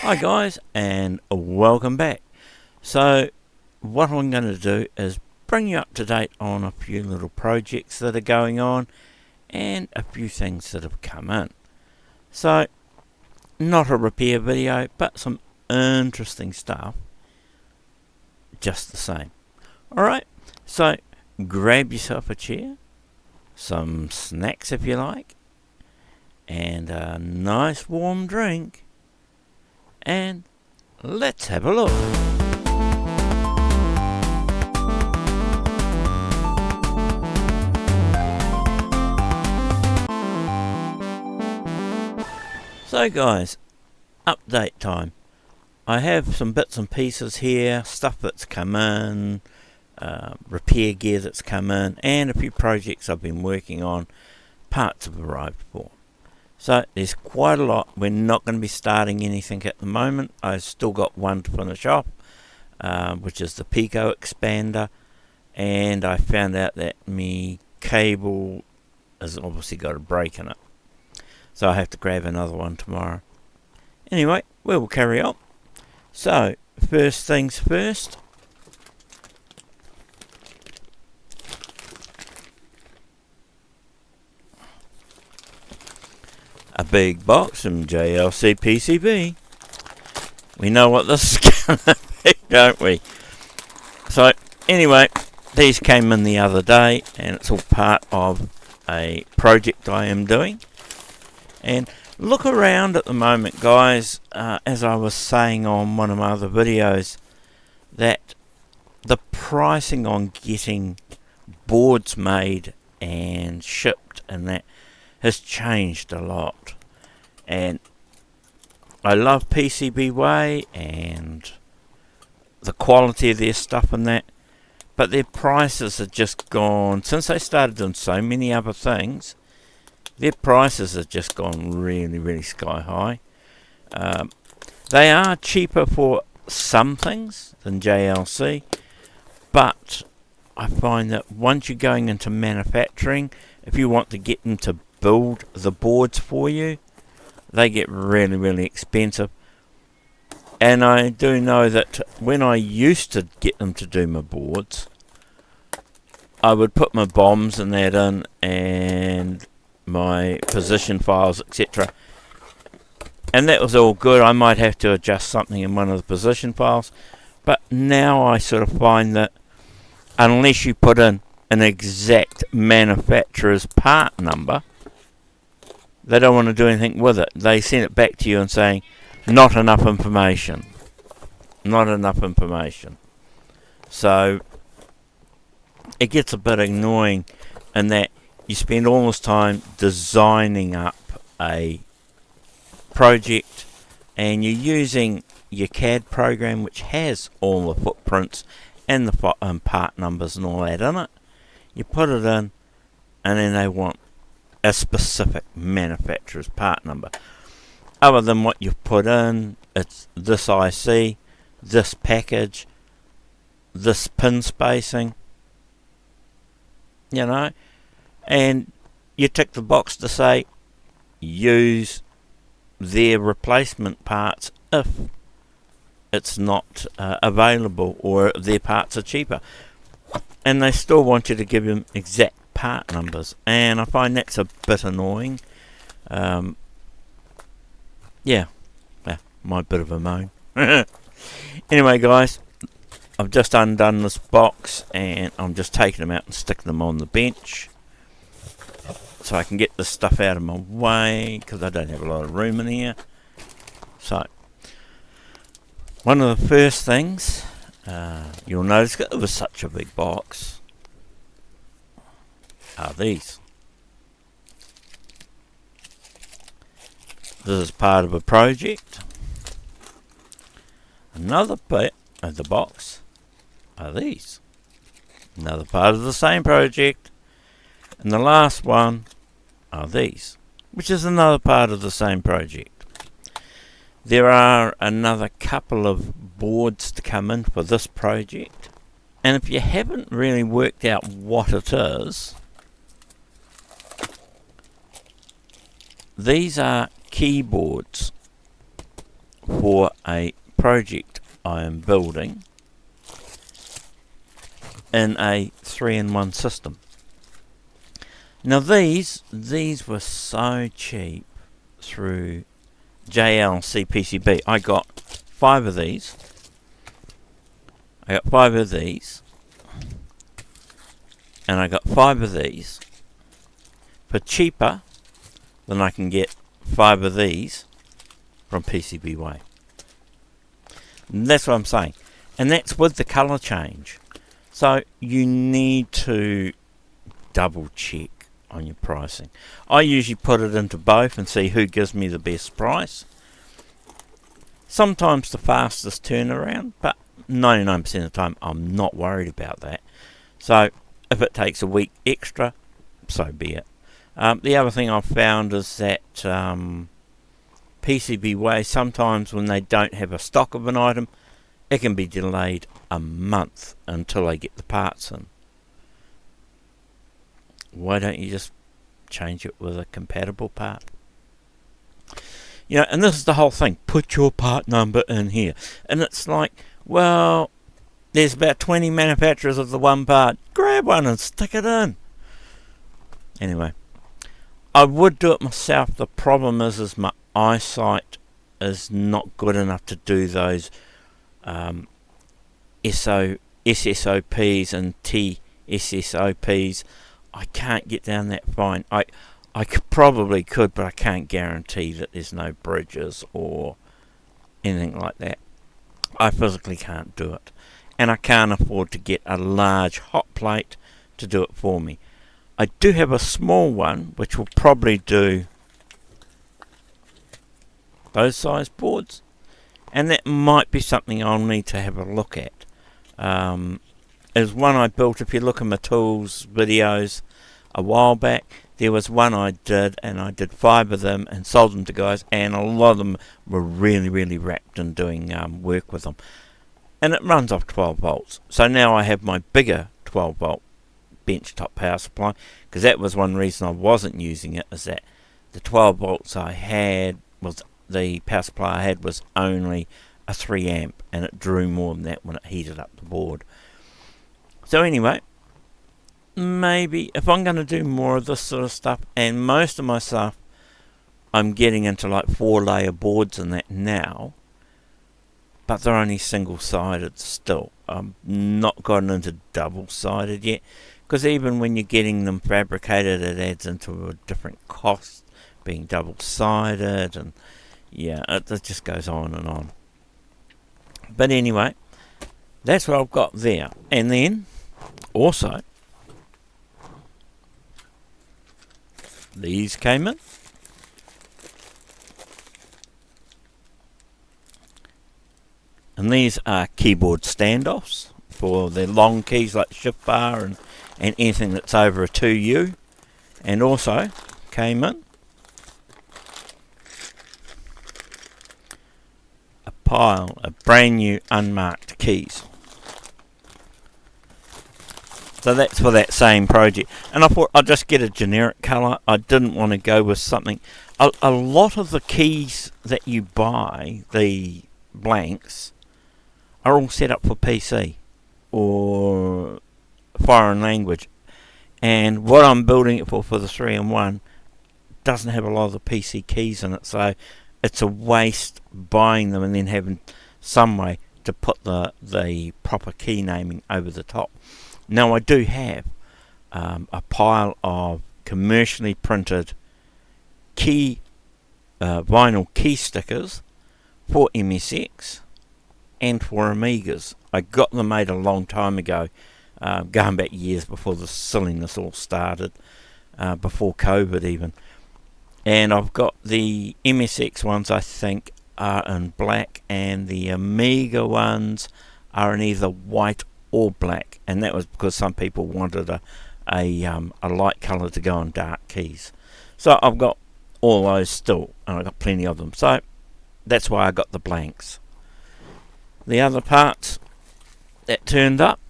Hi guys, and welcome back. So what I'm going to do is bring you up to date on a few little projects that are going on and a few things that have come in. So not a repair video, but some interesting stuff just the same. Alright, so grab yourself a chair, some snacks if you like, and a nice warm drink, and let's have a look. So guys, update time. I have some bits and pieces here, stuff that's come in, repair gear that's come in, and a few projects I've been working on, parts have arrived for. So there's quite a lot. We're not going to be starting anything at the moment. I've still got one to finish off, which is the Pico expander, and I found out that my cable has obviously got a break in it, so I have to grab another one tomorrow. Anyway, we will carry on. So first things first, a big box from JLC PCB. We know what this is going to be, don't we? So anyway, these came in the other day, and it's all part of a project I am doing. And look around at the moment, guys, as I was saying on one of my other videos, that the pricing on getting boards made and shipped and that has changed a lot. And I love PCBWay and the quality of their stuff and that, but their prices have just gone, since they started doing so many other things, their prices have just gone really sky high. They are cheaper for some things than JLC, but I find that once you're going into manufacturing, if you want to get them to build the boards for you, they get really expensive. And I do know that when I used to get them to do my boards, I would put my bombs and that in and my position files, etc., and that was all good. I might have to adjust something in one of the position files, but now I sort of find that unless you put in an exact manufacturer's part number, they don't want to do anything with it. They send it back to you and saying not enough information, so it gets a bit annoying in that you spend all this time designing up a project and you're using your CAD program, which has all the footprints and the part numbers and all that in it. You put it in, and then they want a specific manufacturer's part number. Other than what you've put in, it's this IC, this package, this pin spacing, you know, and you tick the box to say use their replacement parts if it's not available or their parts are cheaper, and they still want you to give them exact part numbers, and I find that's a bit annoying. Yeah, my bit of a moan. Anyway guys, I've just undone this box and I'm just taking them out and sticking them on the bench so I can get this stuff out of my way, because I don't have a lot of room in here. So one of the first things you'll notice, it was such a big box, are these. This is part of a project. Another bit of the box are these. Another part of the same project. And the last one are these, which is another part of the same project. There are another couple of boards to come in for this project, and if you haven't really worked out what it is, these are keyboards for a project I am building in a 3-in-1 system. Now these were so cheap through JLCPCB. I got 5 of these. I got 5 of these. And I got 5 of these for cheaper than I can get 5 of these from PCBWay. And that's what I'm saying. And that's with the colour change. So you need to double check on your pricing. I usually put it into both and see who gives me the best price. Sometimes the fastest turnaround, but 99% of the time I'm not worried about that. So if it takes a week extra, so be it. The other thing I've found is that PCBWay, sometimes when they don't have a stock of an item, it can be delayed a month until they get the parts in. Why don't you just change it with a compatible part? You know, and this is the whole thing. Put your part number in here. And it's like, well, there's about 20 manufacturers of the one part. Grab one and stick it in. Anyway, I would do it myself. The problem is my eyesight is not good enough to do those SSOPs and TSSOPs. I can't get down that fine. I probably could, but I can't guarantee that there's no bridges or anything like that. I physically can't do it. And I can't afford to get a large hot plate to do it for me. I do have a small one which will probably do those size boards, and that might be something I'll need to have a look at. There's one I built, if you look at my tools videos a while back, there was one I did, and I did 5 of them and sold them to guys, and a lot of them were really wrapped in doing work with them. And it runs off 12 volts. So now I have my bigger 12 volt benchtop power supply, because that was one reason I wasn't using it, is that the 12 volts I had was, the power supply I had was only a 3 amp, and it drew more than that when it heated up the board. So anyway, maybe if I'm going to do more of this sort of stuff, and most of my stuff I'm getting into like 4-layer boards and that now, but they're only single-sided still. I'm not gotten into double-sided yet, because even when you're getting them fabricated, it adds into a different cost being double-sided, and yeah, it just goes on and on. But anyway, that's what I've got there. And then also these came in. And these are keyboard standoffs for the long keys like shift bar and anything that's over a 2U. And also came in a pile of brand new unmarked keys. So that's for that same project. And I thought I'd just get a generic colour. I didn't want to go with something. A lot of the keys that you buy, the blanks, are all set up for PC or foreign language. And what I'm building it for the 3-in-1 doesn't have a lot of the PC keys in it. So it's a waste buying them and then having some way to put the proper key naming over the top. Now I do have a pile of commercially printed key vinyl key stickers for MSX and for Amigas. I got them made a long time ago, going back years before the silliness all started, before COVID even. And I've got the MSX ones, I think, are in black, and the Amiga ones are in either white or black, and that was because some people wanted a light colour to go on dark keys. So I've got all those still, and I've got plenty of them. So that's why I got the blanks. The other parts that turned up,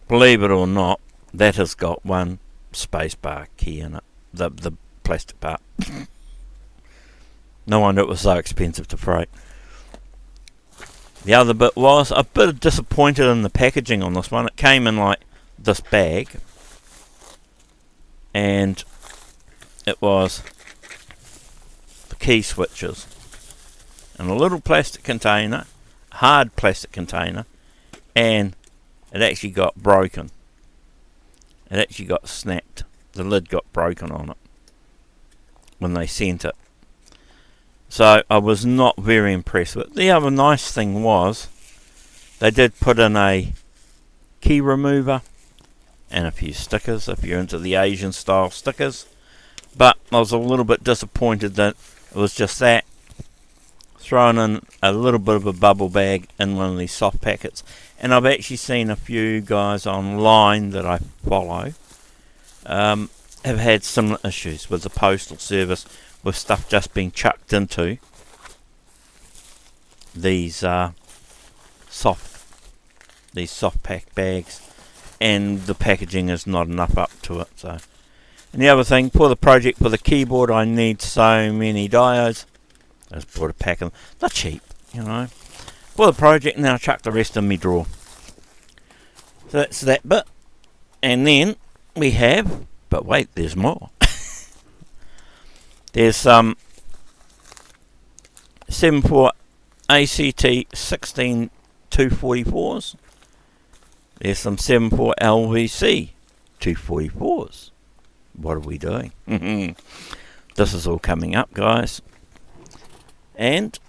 believe it or not, that has got one spacebar key in it, the plastic part. No wonder it was so expensive to freight. The other bit was a bit disappointed in the packaging on this one. It came in like this bag, and it was the key switches in a little plastic container, hard plastic container, and it actually got broken. It actually got snapped. The lid got broken on it when they sent it. So I was not very impressed with it. The other nice thing was they did put in a key remover and a few stickers if you're into the Asian style stickers. But I was a little bit disappointed that it was just that, thrown in a little bit of a bubble bag in one of these soft packets. And I've actually seen a few guys online that I follow have had similar issues with the postal service, with stuff just being chucked into these soft pack bags, and the packaging is not enough up to it. So, and the other thing, for the project, for the keyboard, I need so many diodes. I just bought a pack of them. They're cheap, you know, for the project, and then I chuck the rest in my drawer. So that's that bit. And then we have, but wait, there's more. There's some 7.4 ACT 16244s. There's some 7.4 LVC 244s. What are we doing? This is all coming up, guys. And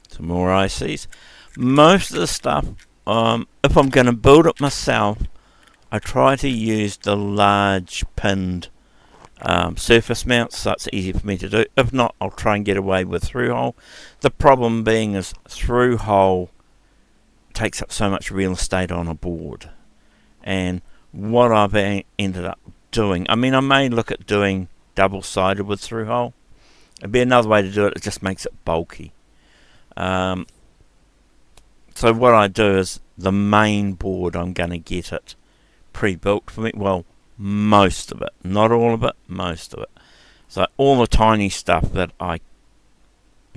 some more ICs. Most of the stuff, if I'm going to build it myself, I try to use the large pinned surface mounts, so it's easy for me to do. If not, I'll try and get away with through hole. The problem being is through hole takes up so much real estate on a board. And what I've ended up doing, I mean, I may look at doing double-sided with through hole. It'd be another way to do it. It just makes it bulky. So what I do is the main board, I'm going to get it pre-built for me. Well, most of it, not all of it, most of it. So all the tiny stuff that I'm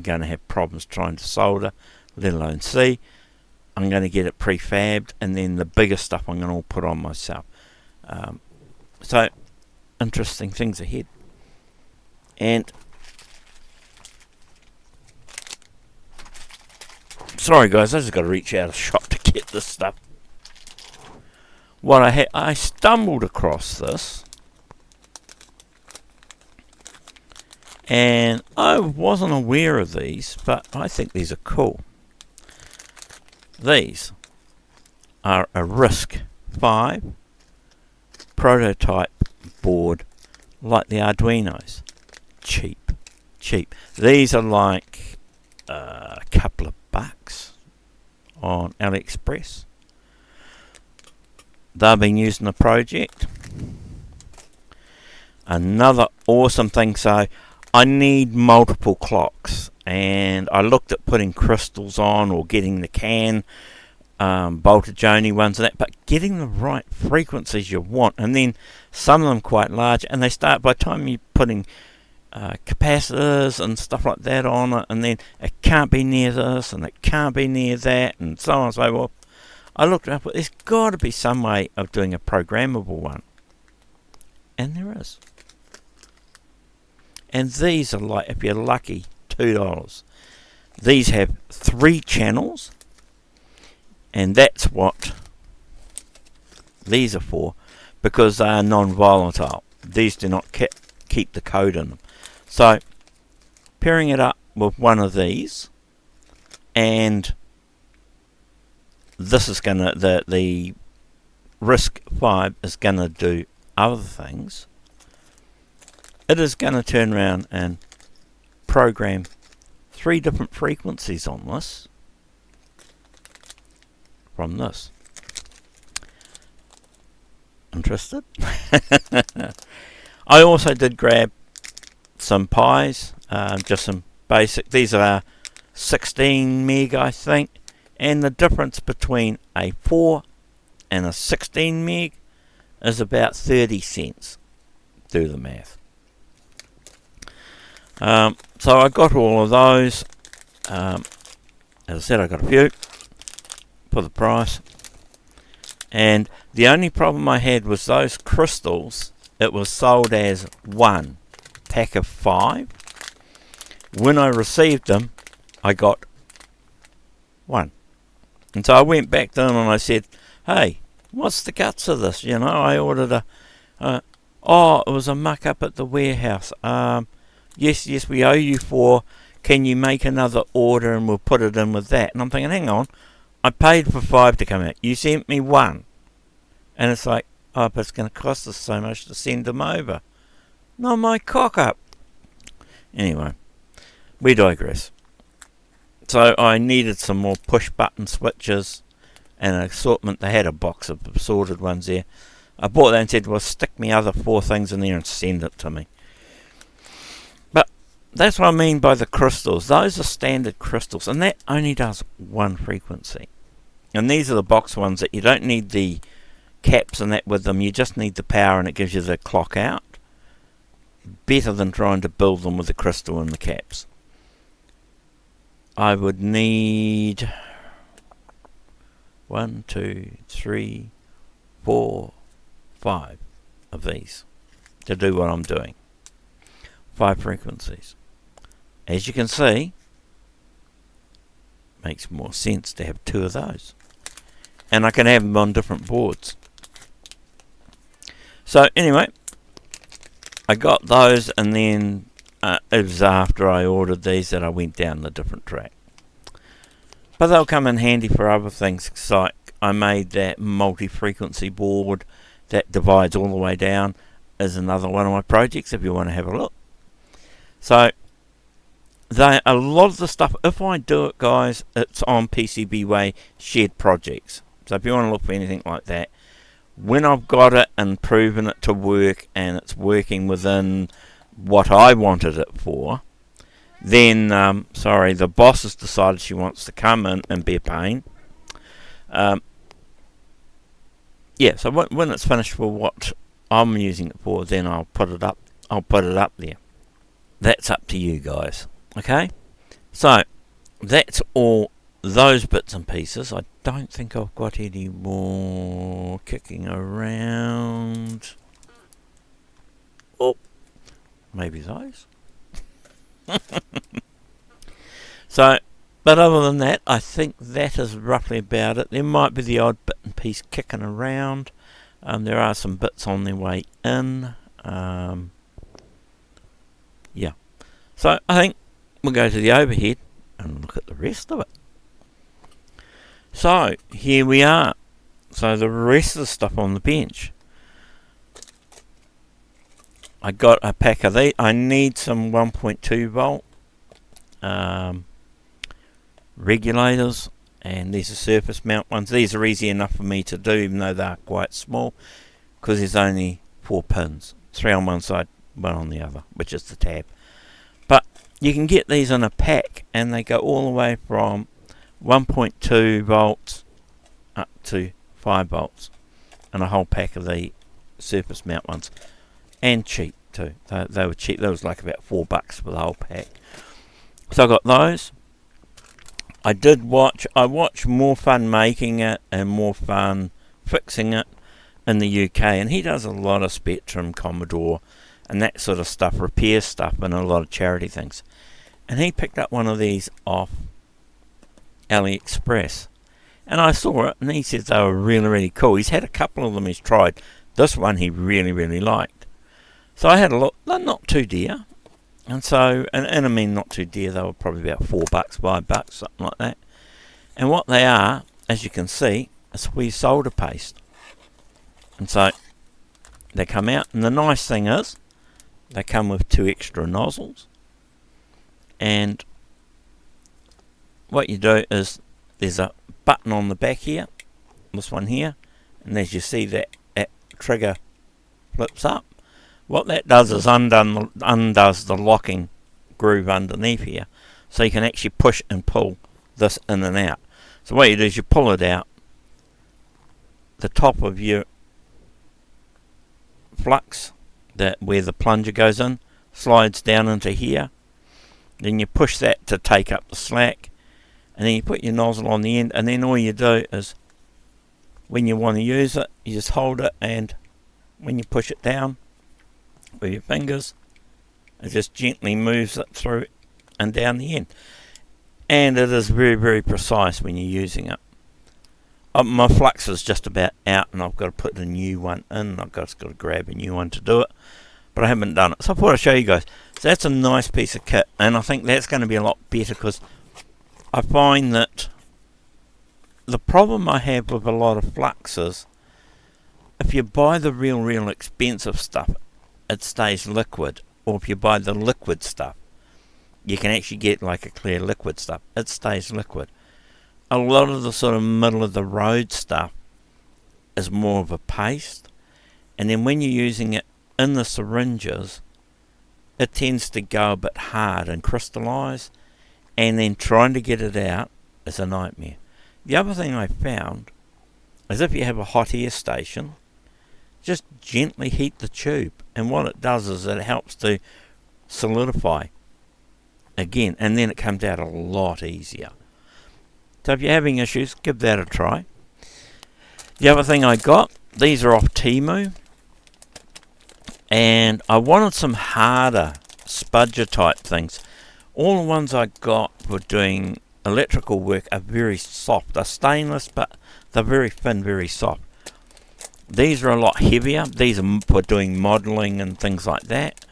going to have problems trying to solder, let alone see, I'm going to get it prefabbed, and then the bigger stuff I'm going to all put on myself. So interesting things ahead. And sorry guys, I just got to reach out a shop to get this stuff. What I stumbled across this, and I wasn't aware of these, but I think these are cool. These are a RISC-V prototype board, like the Arduinos. Cheap. These are like a couple of bucks on AliExpress. They've been used in the project. Another awesome thing, so I need multiple clocks, and I looked at putting crystals on or getting the can voltage only ones and that, but getting the right frequencies you want, and then some of them quite large, and they start, by the time you're putting capacitors and stuff like that on it, and then it can't be near this and it can't be near that, and so on and so forth. I looked up, but there's got to be some way of doing a programmable one, and there is. And these are like, if you're lucky, $2. These have 3 channels, and that's what these are for, because they are non-volatile. These do not keep the code in them. So pairing it up with one of these, and this is gonna, the RISC-V is gonna do other things. It is gonna turn around and program 3 different frequencies on this from this. Interested? I also did grab some pies, just some basic. These are 16 meg, I think, and the difference between a 4 and a 16 meg is about 30 cents. Do the math. So I got all of those. As I said, I got a few for the price. And the only problem I had was those crystals. It was sold as one pack of 5. When I received them, I got 1. And so I went back to them and I said, hey, what's the guts of this? You know, I ordered a... it was a muck up at the warehouse. Yes, we owe you 4. Can you make another order and we'll put it in with that? And I'm thinking, hang on, I paid for 5 to come out. You sent me 1. And it's like, but it's going to cost us so much to send them over. Not my cock up. Anyway, we digress. So I needed some more push button switches and an assortment. They had a box of assorted ones there. I bought that and said, well, stick me other 4 things in there and send it to me. But that's what I mean by the crystals. Those are standard crystals, and that only does 1 frequency. And these are the box ones that you don't need the caps and that with them. You just need the power, and it gives you the clock out. Better than trying to build them with the crystal and the caps. I would need 1, 2, 3, 4, 5 of these to do what I'm doing. 5 frequencies. As you can see, makes more sense to have 2 of those. And I can have them on different boards. So anyway, I got those, and then it was after I ordered these that I went down the different track. But they'll come in handy for other things. Like I made that multi-frequency board that divides all the way down. Is another one of my projects if you want to have a look. So a lot of the stuff, if I do it, guys, it's on PCBWay shared projects. So if you want to look for anything like that, when I've got it and proven it to work and it's working within what I wanted it for, then the boss has decided she wants to come in and be a pain. So when it's finished for what I'm using it for, then I'll put it up there. That's up to you guys. Okay, so that's all those bits and pieces. I don't think I've got any more kicking around. Oh, maybe those. So, but other than that, I think that is roughly about it. There might be the odd bit and piece kicking around. There are some bits on their way in. Yeah. So I think we'll go to the overhead and look at the rest of it. So here we are. So the rest of the stuff on the bench. I got a pack of these. I need some 1.2 volt regulators, and these are surface mount ones. These are easy enough for me to do, even though they're quite small, because there's only 4 pins, 3 on one side, 1 on the other, which is the tab. But you can get these in a pack, and they go all the way from 1.2 volts up to 5 volts, and a whole pack of the surface mount ones. And cheap too. They were cheap. That was like about $4 for the whole pack. So I got those. I watched More Fun making it and More Fun fixing it in the UK, and he does a lot of Spectrum, Commodore, and that sort of stuff, repair stuff, and a lot of charity things. And he picked up one of these off AliExpress, and I saw it, and he says they were really, really cool. He's had a couple of them he's tried. This one he really, really liked. So I had a look. They're not too dear. And so, and I mean not too dear, they were probably about $4, $5, something like that. And what they are, as you can see, is squeeze solder paste. And so, they come out, and the nice thing is, they come with 2 extra nozzles. And what you do is, there's a button on the back here, this one here, and as you see that trigger flips up. What that does is undoes the locking groove underneath here, so you can actually push and pull this in and out. So what you do is you pull it out, the top of your flux, where the plunger goes in, slides down into here, Then you push that to take up the slack, and then you put your nozzle on the end, and then all you do is, when you want to use it, you just hold it, and when you push it down with your fingers, it just gently moves it through and down the end. And it is very, very precise when you're using it. My flux is just about out, and I've got to put a new one in. I've just got to grab a new one to do it, but I haven't done it. So I thought I'd show you guys. So that's a nice piece of kit, and I think that's going to be a lot better, because I find that the problem I have with a lot of fluxes, if you buy the real expensive stuff, it stays liquid. Or if you buy the liquid stuff, you can actually get like a clear liquid stuff, it stays liquid. A lot of the sort of middle of the road stuff is more of a paste, and then when you're using it in the syringes, it tends to go a bit hard and crystallise, and then trying to get it out is a nightmare. The other thing I found is, if you have a hot air station, just gently heat the tube, and what it does is it helps to solidify again, and then it comes out a lot easier. So if you're having issues, give that a try. The other thing I got, these are off Temu, and I wanted some harder spudger type things. All the ones I got for doing electrical work are very soft. They're stainless, but they're very thin, very soft. These are a lot heavier. These are for doing modelling and things like that.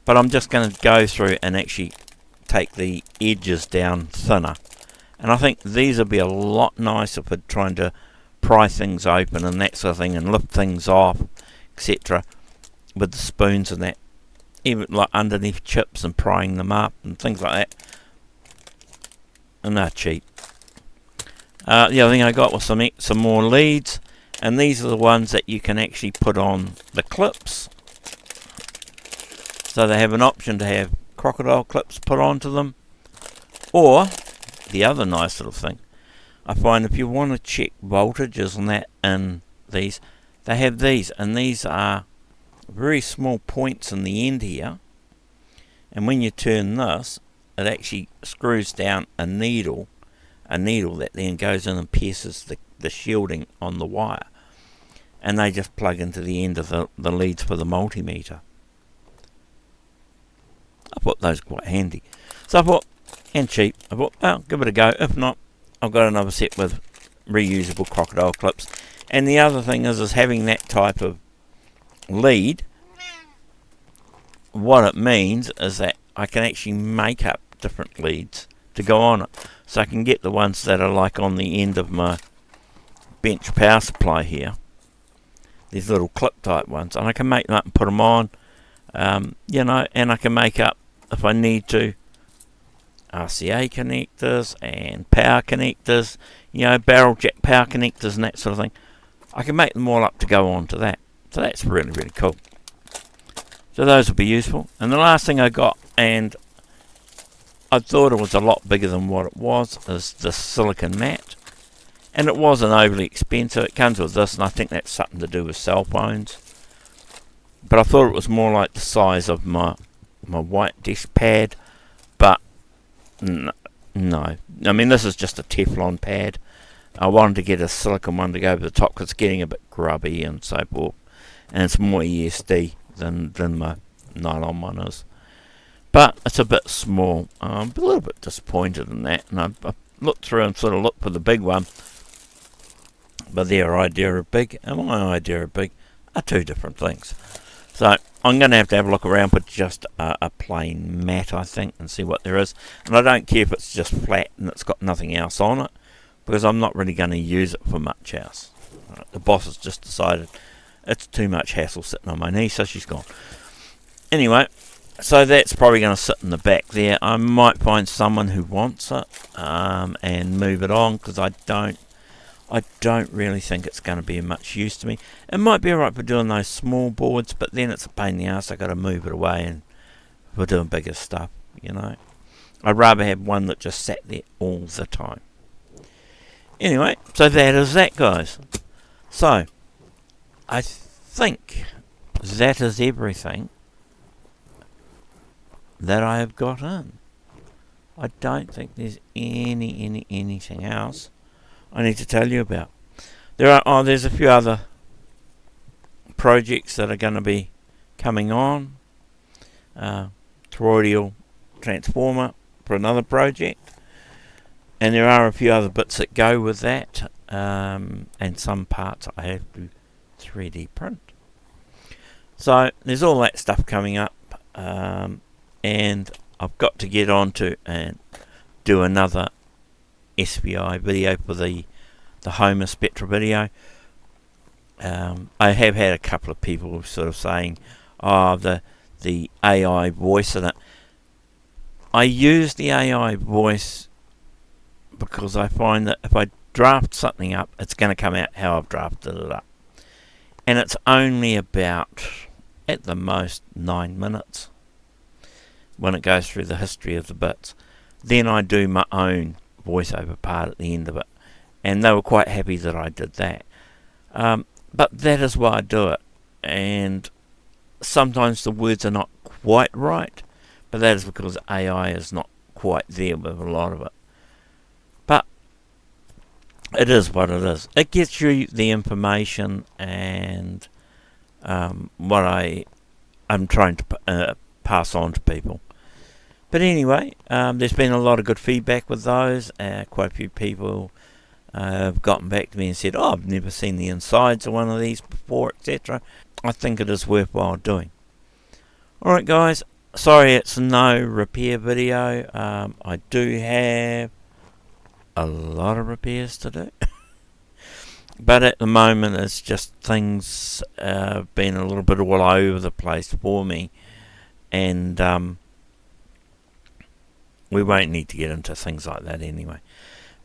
But I'm just going to go through and actually take the edges down thinner. And I think these will be a lot nicer for trying to pry things open and that sort of thing, and lift things off, etc. with the spoons and that. Even like underneath chips and prying them up and things like that. And they're cheap. The other thing I got was some more leads. And these are the ones that you can actually put on the clips. So they have an option to have crocodile clips put onto them. Or, the other nice little thing, I find if you want to check voltages on that in these, they have these. And these are very small points in the end here. And when you turn this, it actually screws down a needle that then goes in and pierces the shielding on the wire, and they just plug into the end of the leads for the multimeter. I thought those were quite handy. So I thought, and cheap, I thought, well, give it a go. If not, I've got another set with reusable crocodile clips. And the other thing is having that type of lead, what it means is that I can actually make up different leads to go on it. So I can get the ones that are like on the end of my bench power supply here, these little clip type ones, and I can make them up and put them on, you know, and I can make up, if I need to, RCA connectors and power connectors, you know, barrel jack power connectors and that sort of thing. I can make them all up to go on to that. So that's really, really cool. So those will be useful. And the last thing I got, and I thought it was a lot bigger than what it was, is the silicon mat. And it wasn't overly expensive. It comes with this, and I think that's something to do with cell phones. But I thought it was more like the size of my white desk pad. But no. I mean, this is just a Teflon pad. I wanted to get a silicon one to go over the top because it's getting a bit grubby and so forth. And it's more ESD than my nylon one is. But it's a bit small. I'm a little bit disappointed in that. And I looked through and sort of looked for the big one. But their idea of big and my idea of big are two different things. So I'm going to have a look around with just a plain mat, I think, and see what there is. And I don't care if it's just flat and it's got nothing else on it, because I'm not really going to use it for much else. Right, the boss has just decided it's too much hassle sitting on my knee, so she's gone. Anyway, so that's probably going to sit in the back there. I might find someone who wants it and move it on, because I don't really think it's going to be of much use to me. It might be alright for doing those small boards, but then it's a pain in the ass. I've got to move it away and for doing bigger stuff, you know. I'd rather have one that just sat there all the time. Anyway, so that is that, guys. So, I think that is everything that I have got in. I don't think there's anything else I need to tell you about. There's a few other projects that are going to be coming on. Toroidal transformer for another project, and there are a few other bits that go with that, and some parts I have to 3D print. So there's all that stuff coming up, and I've got to get on to and do another SPI video for the Homer Spectra video. I have had a couple of people sort of saying, oh, the AI voice in it. I use the AI voice because I find that if I draft something up, it's going to come out how I've drafted it up. And it's only about, at the most, 9 minutes when it goes through the history of the bits. Then I do my own voiceover part at the end of it. And they were quite happy that I did that. But that is why I do it. And sometimes the words are not quite right, but that is because AI is not quite there with a lot of it. But it is what it is. It gets you the information and what I'm trying to pass on to people. But anyway, there's been a lot of good feedback with those. Quite a few people have gotten back to me and said, oh, I've never seen the insides of one of these before, etc. I think it is worthwhile doing. Alright guys, sorry it's no repair video. I do have a lot of repairs to do. But at the moment it's just things been a little bit all over the place for me. And we won't need to get into things like that anyway.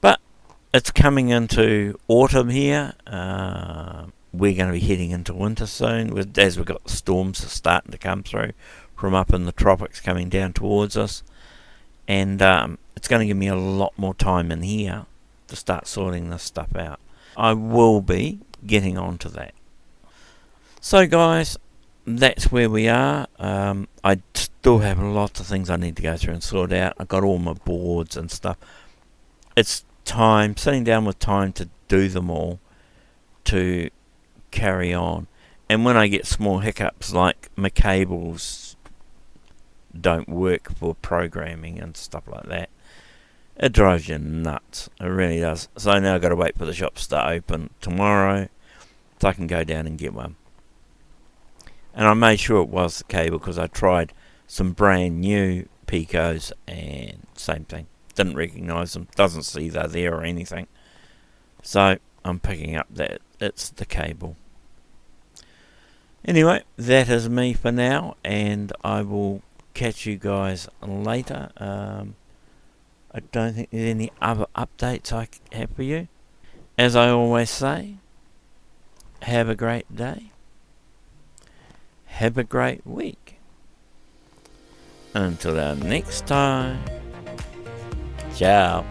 But it's coming into autumn here. We're going to be heading into winter soon, as we've got the storms starting to come through from up in the tropics coming down towards us. And it's going to give me a lot more time in here to start sorting this stuff out. I will be getting on to that. So guys, that's where we are. I still have lots of things I need to go through and sort out. I've got all my boards and stuff. It's time, sitting down with time to do them all, to carry on. And when I get small hiccups like my cables don't work for programming and stuff like that, it drives you nuts. It really does. So now I've got to wait for the shops to open tomorrow so I can go down and get one. And I made sure it was the cable because I tried some brand new Picos and same thing. Didn't recognise them. Doesn't see they're there or anything. So I'm picking up that it's the cable. Anyway, that is me for now, and I will catch you guys later. I don't think there's any other updates I have for you. As I always say, have a great day. Have a great week. Until our next time. Ciao.